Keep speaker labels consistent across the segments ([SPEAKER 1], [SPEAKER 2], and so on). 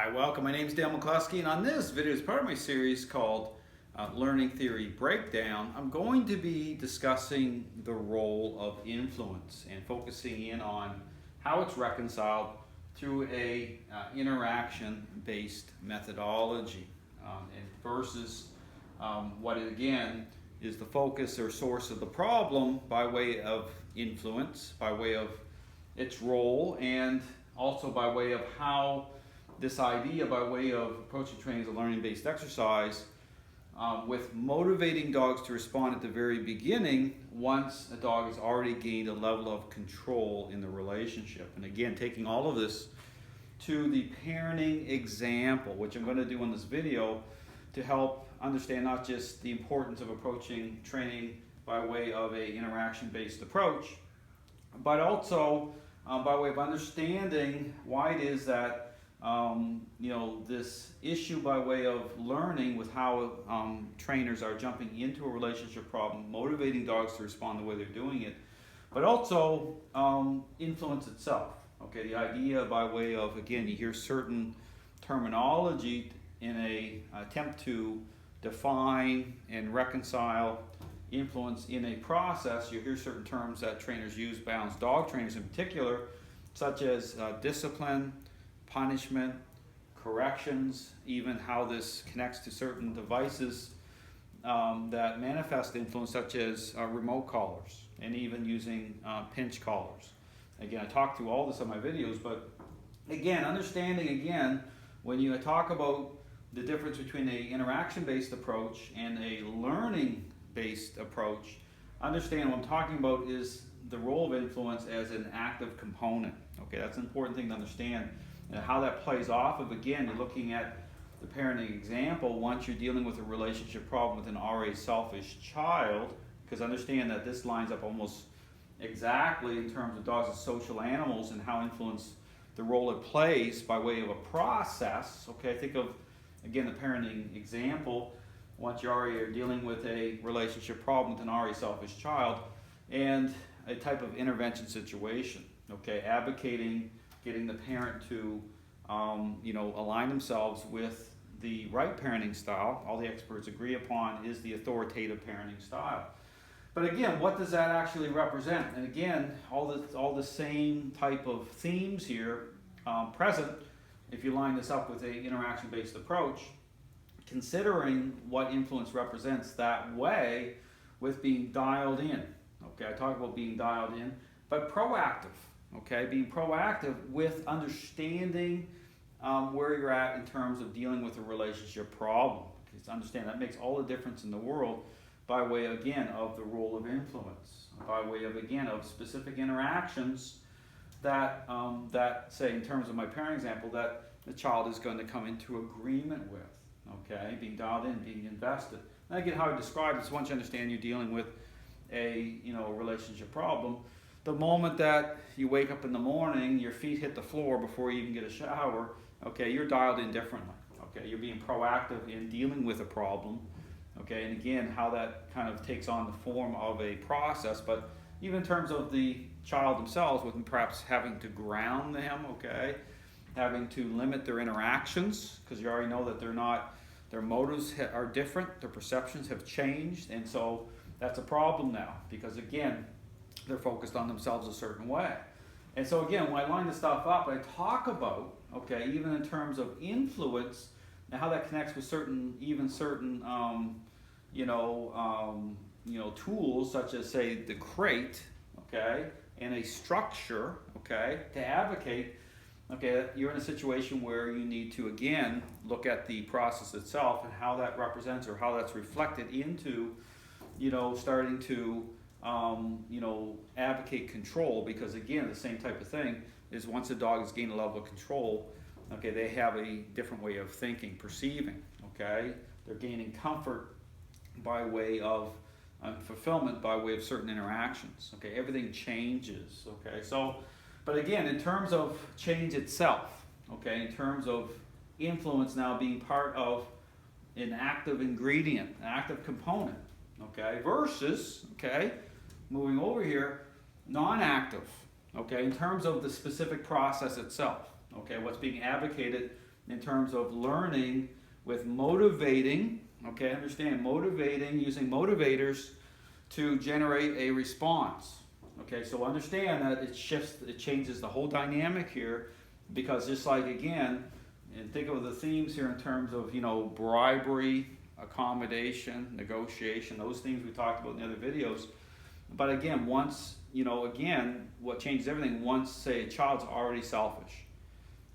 [SPEAKER 1] Hi, welcome. My name is Dale McCluskey, and on this video, as part of my series called Learning Theory Breakdown, I'm going to be discussing the role of influence and focusing in on how it's reconciled through a interaction-based methodology and versus what again is the focus or source of the problem by way of influence, by way of its role, and also by way of how this idea, by way of approaching training as a learning-based exercise, with motivating dogs to respond at the very beginning once a dog has already gained a level of control in the relationship. And again, taking all of this to the parenting example, which I'm going to do in this video to help understand not just the importance of approaching training by way of an interaction-based approach, but also by way of understanding why it is that this issue by way of learning with how trainers are jumping into a relationship problem, motivating dogs to respond the way they're doing it, but also influence itself. Okay, the idea by way of, again, you hear certain terminology in a attempt to define and reconcile influence in a process. You hear certain terms that trainers use, balanced dog trainers in particular, such as discipline, punishment, corrections, even how this connects to certain devices that manifest influence, such as remote collars and even using pinch collars. Again, I talk through all this on my videos, but again, understanding again, when you talk about the difference between an interaction-based approach and a learning-based approach, understand what I'm talking about is the role of influence as an active component. Okay, that's an important thing to understand. And how that plays off of, again, you're looking at the parenting example once you're dealing with a relationship problem with an already selfish child, because understand that this lines up almost exactly in terms of dogs as social animals and how influence the role it plays by way of a process. Okay, think of, again, the parenting example once you already are dealing with a relationship problem with an already selfish child and a type of intervention situation. Okay, advocating, getting the parent to align themselves with the right parenting style. All the experts agree upon is the authoritative parenting style. But again, what does that actually represent? And again, all the same type of themes here present if you line this up with an interaction-based approach, considering what influence represents that way with being dialed in. Okay, I talk about being dialed in, but proactive. Okay, being proactive with understanding where you're at in terms of dealing with a relationship problem. Because understand that makes all the difference in the world by way, again, of the role of influence, by way of, again, of specific interactions that, say, in terms of my parent example, that the child is going to come into agreement with. Okay, being dialed in, being invested. And again, how I describe this, once you understand you're dealing with a relationship problem, the moment that you wake up in the morning, your feet hit the floor before you even get a shower, okay, you're dialed in differently. Okay, you're being proactive in dealing with a problem. Okay, and again, how that kind of takes on the form of a process, but even in terms of the child themselves, with perhaps having to ground them, okay, having to limit their interactions, because you already know that their motives are different, their perceptions have changed, and so that's a problem now, because again, they're focused on themselves a certain way. And so again, when I line this stuff up, I talk about, okay, even in terms of influence, and how that connects with certain tools, such as, say, the crate, okay, and a structure, okay, to advocate, okay, you're in a situation where you need to, again, look at the process itself and how that represents or how that's reflected into, starting to advocate control, because again, the same type of thing is once a dog has gained a level of control, okay, they have a different way of thinking, perceiving, okay? They're gaining comfort by way of fulfillment by way of certain interactions, okay? Everything changes, okay? So, but again, in terms of change itself, okay, in terms of influence now being part of an active ingredient, an active component, okay, versus, okay, moving over here, non-active, okay, in terms of the specific process itself, okay, what's being advocated in terms of learning with motivating, okay, understand, motivating, using motivators to generate a response. Okay, so understand that it shifts, it changes the whole dynamic here, because just like, again, and think of the themes here in terms of, bribery, accommodation, negotiation, those things we talked about in the other videos. But again, once, again, what changes everything, once, say, a child's already selfish,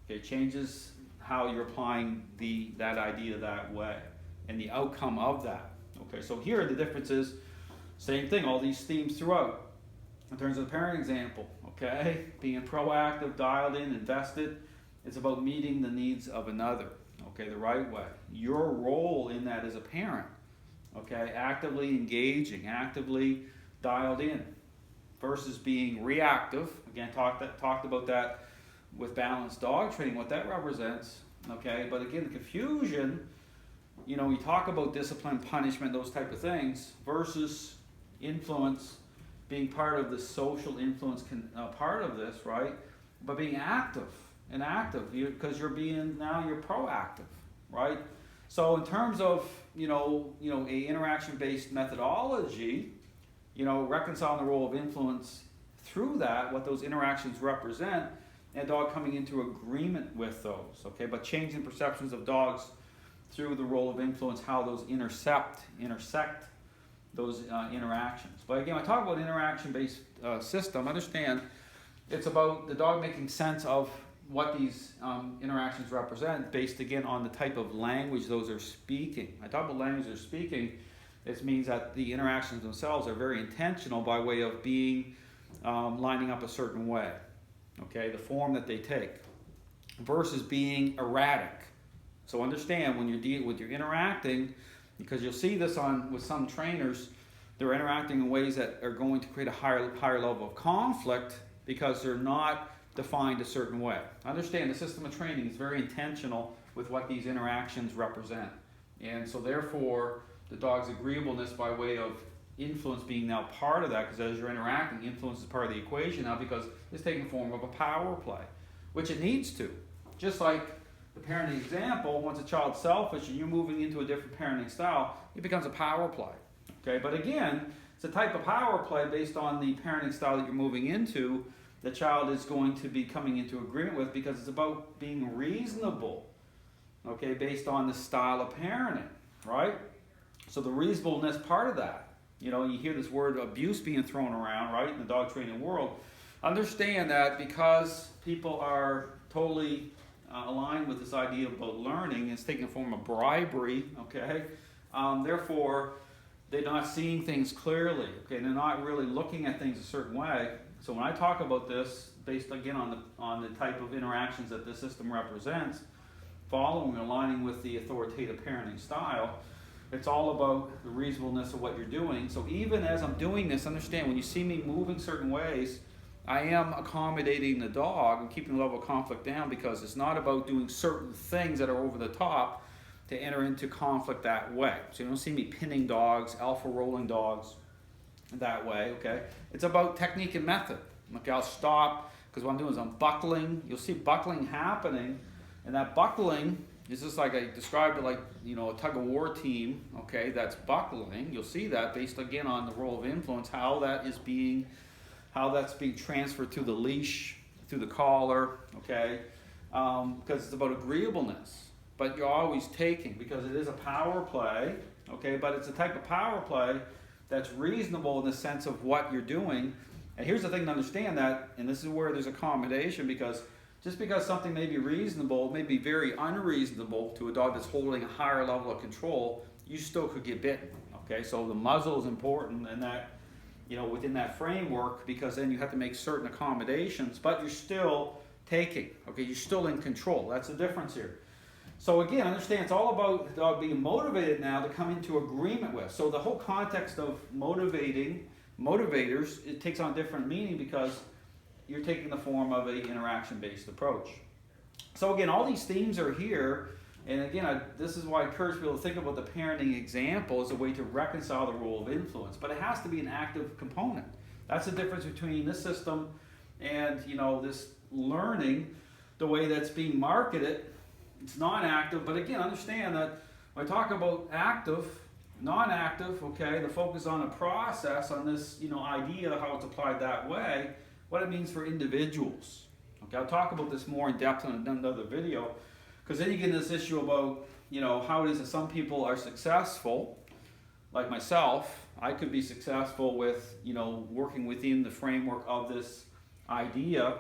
[SPEAKER 1] okay, it changes how you're applying that idea that way and the outcome of that. Okay, so here the difference is, same thing, all these themes throughout. In terms of the parent example, okay, being proactive, dialed in, invested, it's about meeting the needs of another, okay, the right way. Your role in that as a parent, okay, actively engaging, actively dialed in, versus being reactive. Again, talked about that with balanced dog training, what that represents, okay, but again, the confusion, we talk about discipline, punishment, those type of things, versus influence, being part of the social influence part of this, right? But being active, because you're proactive, right? So in terms of a interaction-based methodology, reconciling the role of influence through that, what those interactions represent, and a dog coming into agreement with those, okay? But changing perceptions of dogs through the role of influence, how those intersect those interactions. But again, when I talk about interaction-based system, understand it's about the dog making sense of what these interactions represent based, again, on the type of language those are speaking. I talk about language they're speaking, it means that the interactions themselves are very intentional by way of being, lining up a certain way, okay, the form that they take, versus being erratic. So understand, when you're interacting, because you'll see this with some trainers, they're interacting in ways that are going to create a higher level of conflict because they're not defined a certain way. Understand, the system of training is very intentional with what these interactions represent. And so therefore, the dog's agreeableness by way of influence being now part of that, because as you're interacting, influence is part of the equation now, because it's taking the form of a power play, which it needs to. Just like the parenting example, once a child's selfish and you're moving into a different parenting style, it becomes a power play. Okay, but again, it's a type of power play based on the parenting style that you're moving into, the child is going to be coming into agreement with, because it's about being reasonable, okay, based on the style of parenting, right? So the reasonableness part of that, you hear this word abuse being thrown around, right, in the dog training world. Understand that because people are totally aligned with this idea about learning, it's taking a form of bribery, okay? Therefore, they're not seeing things clearly, okay? They're not really looking at things a certain way. So when I talk about this, based again on the type of interactions that this system represents, following, aligning with the authoritative parenting style, it's all about the reasonableness of what you're doing. So even as I'm doing this, understand, when you see me moving certain ways, I am accommodating the dog and keeping the level of conflict down, because it's not about doing certain things that are over the top to enter into conflict that way. So you don't see me pinning dogs, alpha rolling dogs that way, okay? It's about technique and method. Okay, I'll stop, because what I'm doing is I'm buckling. You'll see buckling happening, and that buckling is just like I described it, like, a tug-of-war team, okay, that's buckling. You'll see that based, again, on the role of influence, how that's being transferred through the leash, through the collar, okay? Because it's about agreeableness. But you're always taking, because it is a power play, okay? But it's a type of power play that's reasonable in the sense of what you're doing. And here's the thing to understand that, and this is where there's accommodation, because just because something may be reasonable, it may be very unreasonable to a dog that's holding a higher level of control, you still could get bitten, okay? So the muzzle is important, and that, within that framework, because then you have to make certain accommodations, but you're still taking, okay? You're still in control. That's the difference here. So again, understand, it's all about the dog being motivated now to come into agreement with. So the whole context of motivators, it takes on different meaning, because you're taking the form of an interaction-based approach. So again, all these themes are here, and again, this is why I encourage people to think about the parenting example as a way to reconcile the role of influence, but it has to be an active component. That's the difference between this system and this learning, the way that's being marketed, it's non-active, but again, understand that when I talk about active, non-active, okay, the focus on a process, on this, idea, how it's applied that way, what it means for individuals. Okay, I'll talk about this more in depth in another video, because then you get into this issue about, how it is that some people are successful, like myself. I could be successful with, working within the framework of this idea,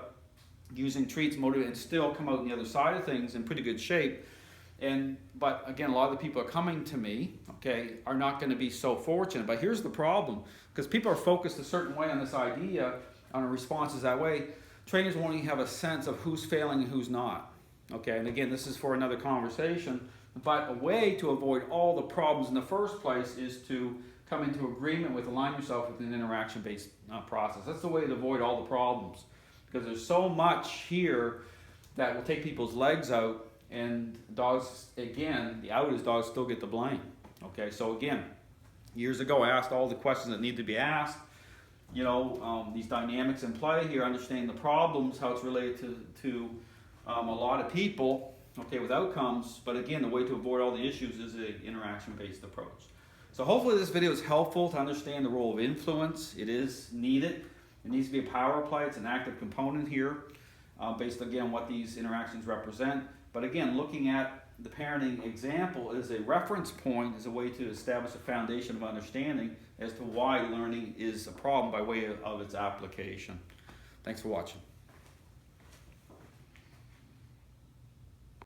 [SPEAKER 1] using treats, motivate, and still come out on the other side of things in pretty good shape. But again, a lot of the people are coming to me, okay, are not going to be so fortunate. But here's the problem, because people are focused a certain way on this idea, on responses that way. Trainers won't even have a sense of who's failing and who's not. Okay, and again, this is for another conversation. But a way to avoid all the problems in the first place is to come into agreement with, align yourself with an interaction-based process. That's the way to avoid all the problems, because there's so much here that will take people's legs out, and dogs, again, the out is dogs still get the blame. Okay, so again, years ago I asked all the questions that need to be asked. These dynamics in play here, understanding the problems, how it's related to a lot of people, okay, with outcomes. But again, the way to avoid all the issues is an interaction-based approach. So hopefully this video is helpful to understand the role of influence. It is needed. It needs to be a power play. It's an active component here, based again what these interactions represent. But again, looking at the parenting example as a reference point is a way to establish a foundation of understanding as to why learning is a problem by way of its application. Thanks for watching.